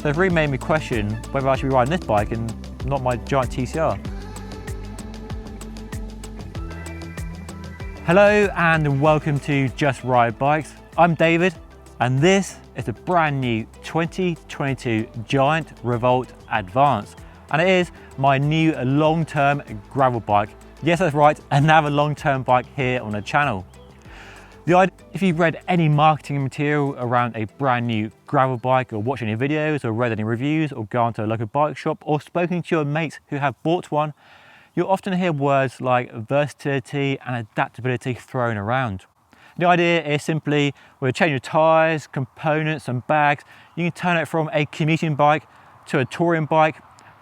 So it's really made me question whether I should be riding this bike and not my Giant TCR. Hello and welcome to Just Ride Bikes. I'm David and this is a brand new 2022 Giant Revolt Advanced, and it is my new long-term gravel bike. Yes, that's right, another long-term bike here on the channel. If you've read any marketing material around a brand new gravel bike, or watched any videos, or read any reviews, or gone to a local bike shop, or spoken to your mates who have bought one, you'll often hear words like versatility and adaptability thrown around. The idea is simply, with a change of tyres, components and bags, you can turn it from a commuting bike to a touring bike,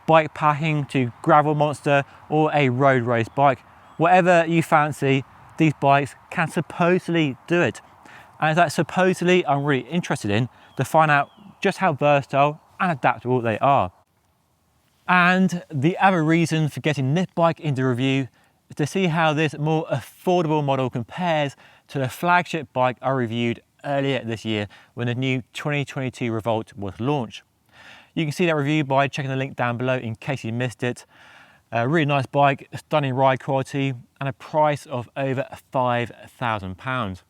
bike packing to gravel monster, or a road race bike. Whatever you fancy, these bikes can supposedly do it. And it's that supposedly I'm really interested in to find out just how versatile and adaptable they are. And the other reason for getting this bike into review is to see how this more affordable model compares to the flagship bike I reviewed earlier this year when the new 2022 Revolt was launched. You can see that review by checking the link down below in case you missed it. A really nice bike, stunning ride quality, and a price of over £5,000.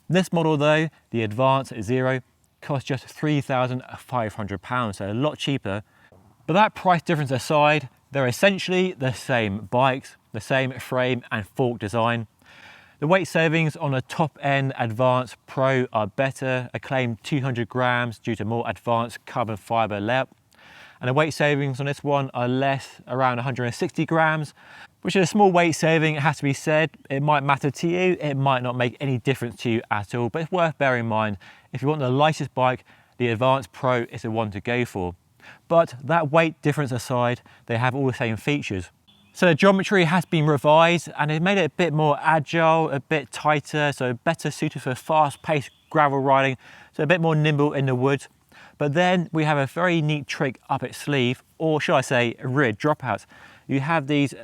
This model though, the Advanced Zero, costs just £3,500, so a lot cheaper. But that price difference aside, they're essentially the same bikes, the same frame and fork design. The weight savings on the top end Advanced Pro are better, a claimed 200 grams due to more advanced carbon fibre layout. And the weight savings on this one are less, around 160 grams, which is a small weight saving, it has to be said. It might matter to you, it might not make any difference to you at all, but it's worth bearing in mind. If you want the lightest bike, the Advanced Pro is the one to go for. But that weight difference aside, they have all the same features. So the geometry has been revised and it made it a bit more agile, a bit tighter, so better suited for fast-paced gravel riding, so a bit more nimble in the woods. But then we have a very neat trick up its sleeve, or should I say rear dropouts. You have these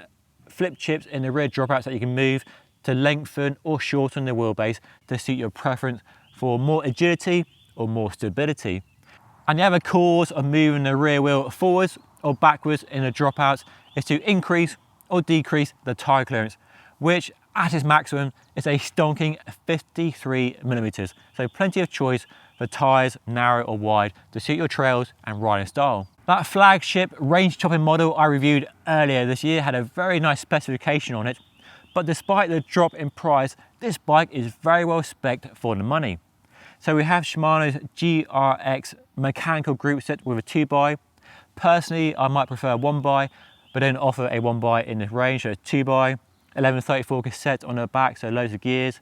flip chips in the rear dropouts that you can move to lengthen or shorten the wheelbase to suit your preference for more agility or more stability. And the other cause of moving the rear wheel forwards or backwards in the dropouts is to increase or decrease the tyre clearance, which at its maximum is a stonking 53 millimeters. So plenty of choice for tyres, narrow or wide, to suit your trails and riding style. That flagship range topping model I reviewed earlier this year had a very nice specification on it, but despite the drop in price, this bike is very well spec'd for the money. So we have Shimano's GRX mechanical group set with a 2x. Personally, I might prefer a 1x, but don't offer a 1x in this range, so a 2x, 1134 cassette on the back, so loads of gears.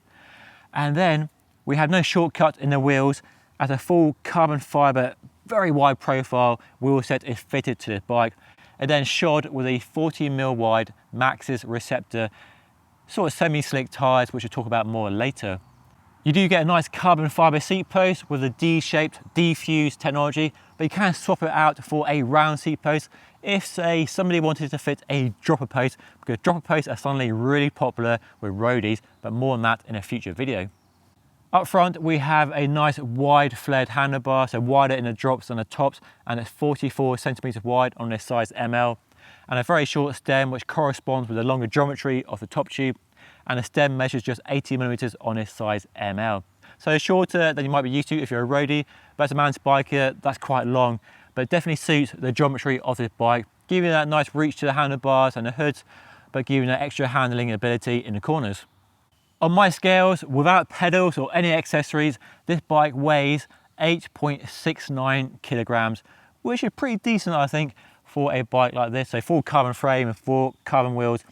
And then we have no shortcut in the wheels, as a full carbon fibre, very wide profile wheel set is fitted to this bike, and then shod with a 40mm wide Maxxis Receptor, sort of semi-slick tyres, which we'll talk about more later. You do get a nice carbon fibre seat post with a D-shaped defused technology, but you can swap it out for a round seat post if, say, somebody wanted to fit a dropper post, because dropper posts are suddenly really popular with roadies, but more on that in a future video. Up front, we have a nice wide flared handlebar, so wider in the drops than the tops, and it's 44 centimeters wide on this size ML, and a very short stem which corresponds with the longer geometry of the top tube, and the stem measures just 80 millimeters on this size ML. So shorter than you might be used to if you're a roadie, but as a mountain biker, that's quite long, but it definitely suits the geometry of this bike, giving that nice reach to the handlebars and the hoods, but giving that extra handling ability in the corners. On my scales, without pedals or any accessories, this bike weighs 8.69 kilograms, which is pretty decent, I think, for a bike like this. So full carbon frame and full carbon wheels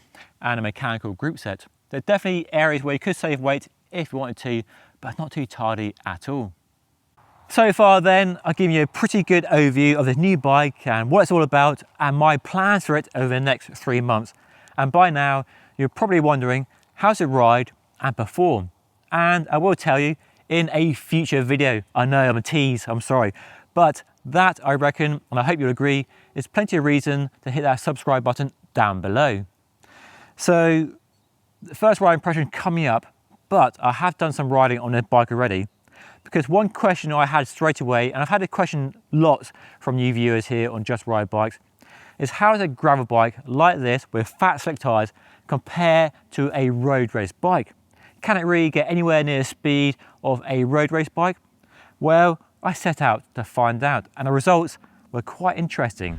and a mechanical group set. There are definitely areas where you could save weight if you wanted to, but not too tardy at all. So far then, I've given you a pretty good overview of this new bike and what it's all about and my plans for it over the next 3 months. And by now, you're probably wondering, how's it ride and perform? And I will tell you in a future video. I know I'm a tease, I'm sorry, but that I reckon, and I hope you'll agree, is plenty of reason to hit that subscribe button down below. So the first ride impression coming up, but I have done some riding on this bike already. because one question I had straight away, and I've had a question lots from you viewers here on Just Ride Bikes, is how does a gravel bike like this with fat slick tyres compare to a road race bike? Can it really get anywhere near the speed of a road race bike? Well, I set out to find out, and the results were quite interesting.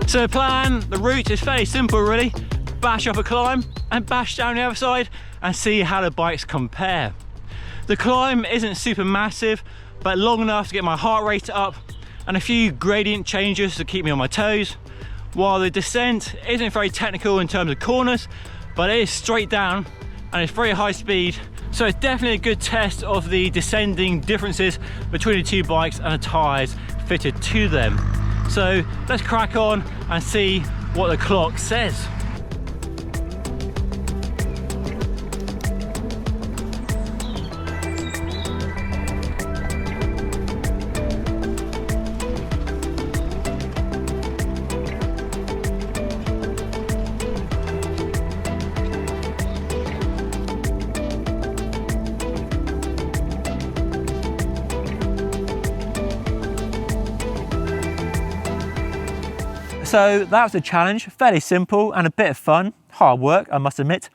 So the plan, the route is fairly simple really. Bash up a climb and bash down the other side and see how the bikes compare. The climb isn't super massive, but long enough to get my heart rate up and a few gradient changes to keep me on my toes, while the descent isn't very technical in terms of corners, but it is straight down and it's very high speed, so it's definitely a good test of the descending differences between the two bikes and the tyres fitted to them. So let's crack on and see what the clock says. So that was a challenge, fairly simple and a bit of fun, hard work I must admit.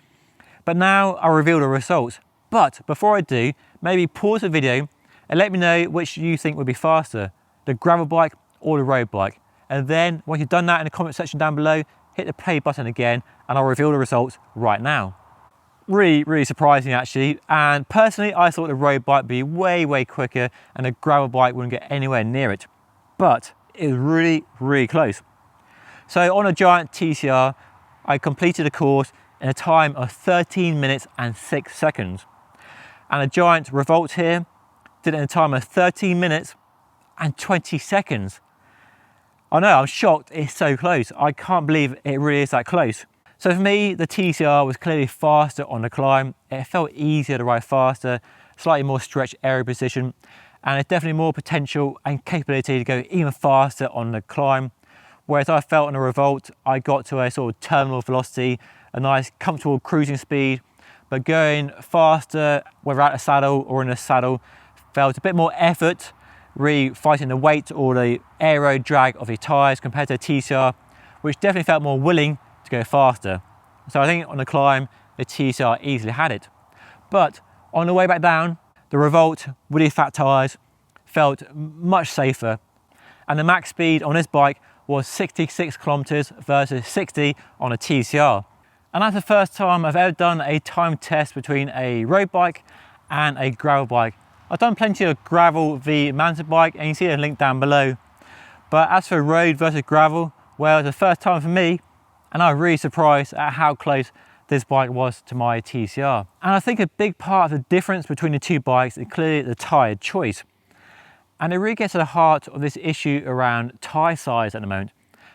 But now I'll reveal the results. But before I do, maybe pause the video and let me know which you think would be faster, the gravel bike or the road bike. And then once you've done that in the comment section down below, hit the play button again and I'll reveal the results right now. Really surprising actually, and personally I thought the road bike would be way quicker and the gravel bike wouldn't get anywhere near it. But it was really close. So on a Giant TCR, I completed the course in a time of 13 minutes and 6 seconds. And a Giant Revolt here did it in a time of 13 minutes and 20 seconds. I know, I'm shocked it's so close. I can't believe it really is that close. So for me, the TCR was clearly faster on the climb. It felt easier to ride faster, slightly more stretched aero position, and it's definitely more potential and capability to go even faster on the climb. Whereas I felt on a Revolt, I got to a sort of terminal velocity, a nice comfortable cruising speed, but going faster, whether out of saddle or in a saddle, felt a bit more effort, really fighting the weight or the aero drag of the tyres compared to the TCR, which definitely felt more willing to go faster. So I think on the climb, the TCR easily had it. But on the way back down, the Revolt with the fat tyres felt much safer, and the max speed on this bike was 66 kilometers versus 60 on a TCR. And that's the first time I've ever done a time test between a road bike and a gravel bike. I've done plenty of gravel v mountain bike, and you see a link down below. But as for road versus gravel, well, it's the first time for me, and I was really surprised at how close this bike was to my TCR. And I think a big part of the difference between the two bikes is clearly the tyre choice. And it really gets to the heart of this issue around tyre size at the moment.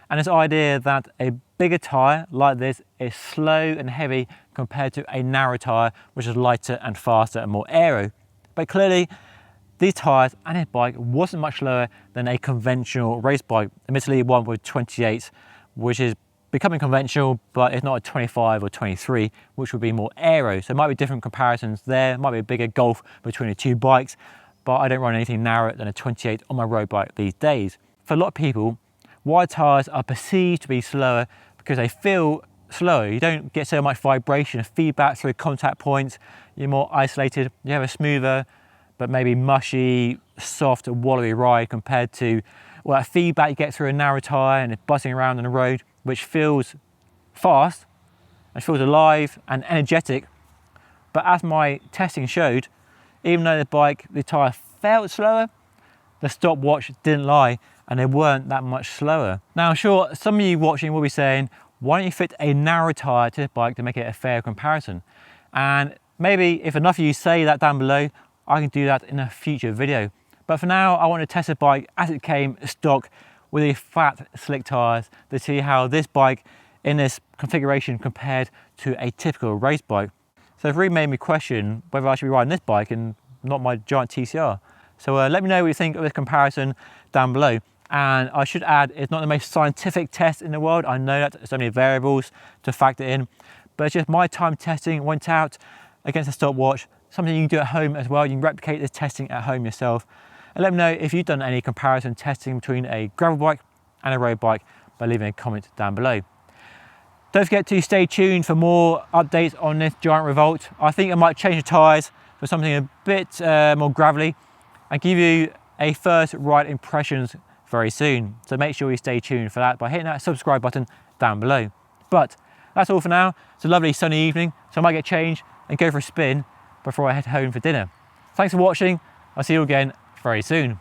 And this idea that a bigger tyre like this is slow and heavy compared to a narrow tyre, which is lighter and faster and more aero. But clearly, these tyres and this bike wasn't much slower than a conventional race bike. Admittedly, one with 28, which is becoming conventional, but it's not a 25 or 23, which would be more aero. So it might be different comparisons there. It might be a bigger gulf between the two bikes, but I don't run anything narrower than a 28 on my road bike these days. For a lot of people, wide tyres are perceived to be slower because they feel slower. You don't get so much vibration and feedback through contact points. You're more isolated. You have a smoother, but maybe mushy, soft, wallowy ride compared to that feedback you get through a narrow tyre and it's buzzing around on the road, which feels fast, and feels alive and energetic. But as my testing showed, even though the tyre felt slower, the stopwatch didn't lie and they weren't that much slower. Now I'm sure some of you watching will be saying, why don't you fit a narrow tyre to this bike to make it a fair comparison? And maybe if enough of you say that down below, I can do that in a future video. But for now, I want to test the bike as it came stock with these fat slick tyres to see how this bike in this configuration compared to a typical race bike. So it's really made me question whether I should be riding this bike and not my Giant TCR. So let me know what you think of this comparison down below. And I should add, it's not the most scientific test in the world. I know that there's so many variables to factor in, but it's just my time testing went out against a stopwatch, something you can do at home as well. You can replicate this testing at home yourself. And let me know if you've done any comparison testing between a gravel bike and a road bike by leaving a comment down below. Don't forget to stay tuned for more updates on this Giant Revolt. I think I might change the tyres for something a bit more gravelly and give you a first ride impressions very soon. So make sure you stay tuned for that by hitting that subscribe button down below. But that's all for now. It's a lovely sunny evening, so I might get changed and go for a spin before I head home for dinner. Thanks for watching. I'll see you again very soon.